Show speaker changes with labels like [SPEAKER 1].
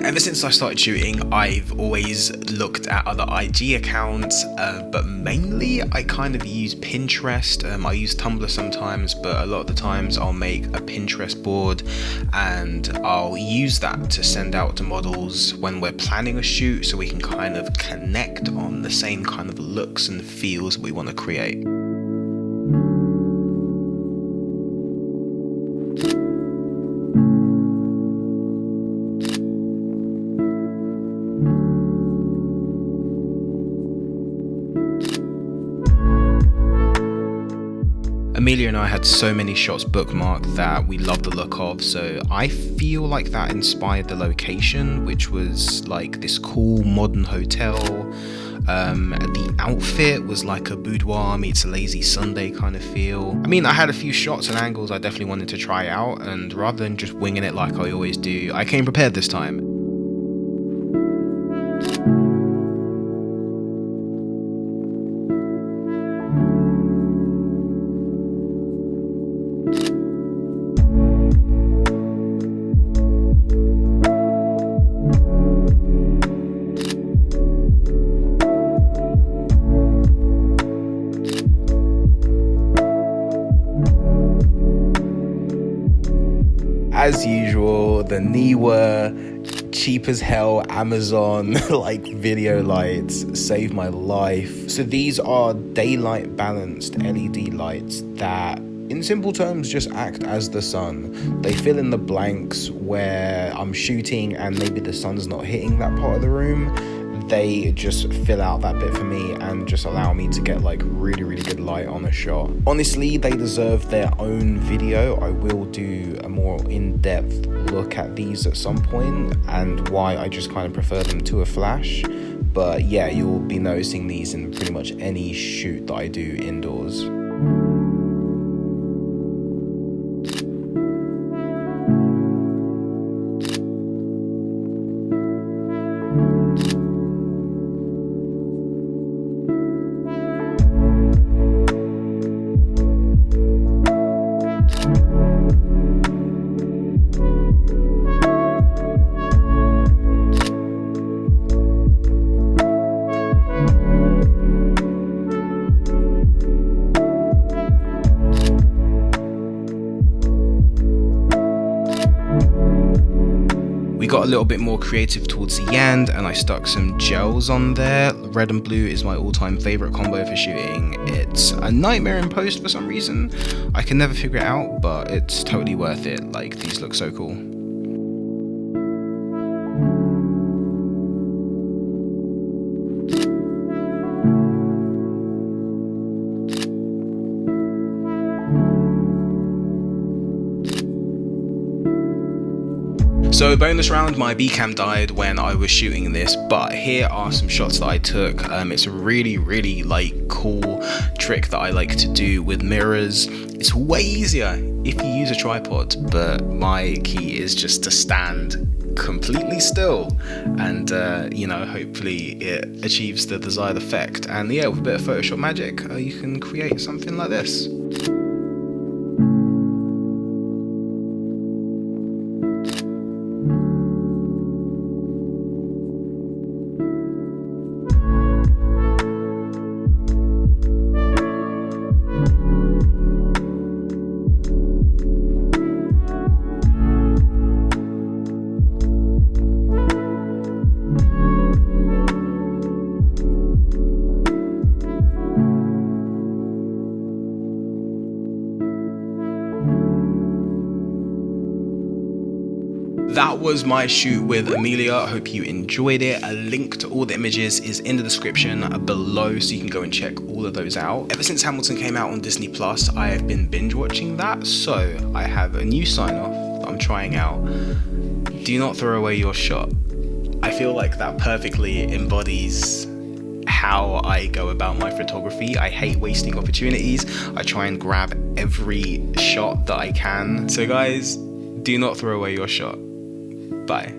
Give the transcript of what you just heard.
[SPEAKER 1] Ever since I started shooting, I've always looked at other IG accounts, but mainly I kind of use Pinterest. I use Tumblr sometimes, but a lot of the times I'll make a Pinterest board and I'll use that to send out to models when we're planning a shoot, so we can kind of connect on the same kind of looks and feels we want to create. Emilia and I had so many shots bookmarked that we loved the look of, so I feel like that inspired the location, which was like this cool modern hotel. The outfit was like a boudoir meets a lazy Sunday kind of feel. I mean, I had a few shots and angles I definitely wanted to try out, and rather than just winging it like I always do, I came prepared this time. As usual, the Niwa cheap as hell Amazon like video lights saved my life. So these are daylight balanced LED lights that, in simple terms, just act as the sun. They fill in the blanks where I'm shooting and maybe the sun's not hitting that part of the room. They just fill out that bit for me and just allow me to get like really good light on a shot. Honestly, they deserve their own video. I will do a more in-depth look at these at some point and why I just kind of prefer them to a flash. But yeah, you'll be noticing these in pretty much any shoot that I do indoors. We got a little bit more creative towards the end and I stuck some gels on there. Red and blue is my all-time favorite combo for shooting. It's a nightmare in post for some reason. I can never figure it out, but it's totally worth it. Like, these look so cool. So bonus round, my B-cam died when I was shooting this, but here are some shots that I took. It's a really like cool trick that I like to do with mirrors. It's way easier if you use a tripod, but my key is just to stand completely still and hopefully it achieves the desired effect. And yeah, with a bit of Photoshop magic, you can create something like this. That was my shoot with Emilia. I hope you enjoyed it. A link to all the images is in the description below, so you can go and check all of those out. Ever since Hamilton came out on Disney Plus, I have been binge watching that, so I have a new sign off that I'm trying out. Do not throw away your shot. I feel like that perfectly embodies how I go about my photography. I hate wasting opportunities. I try and grab every shot that I can. So guys, do not throw away your shot. Bye.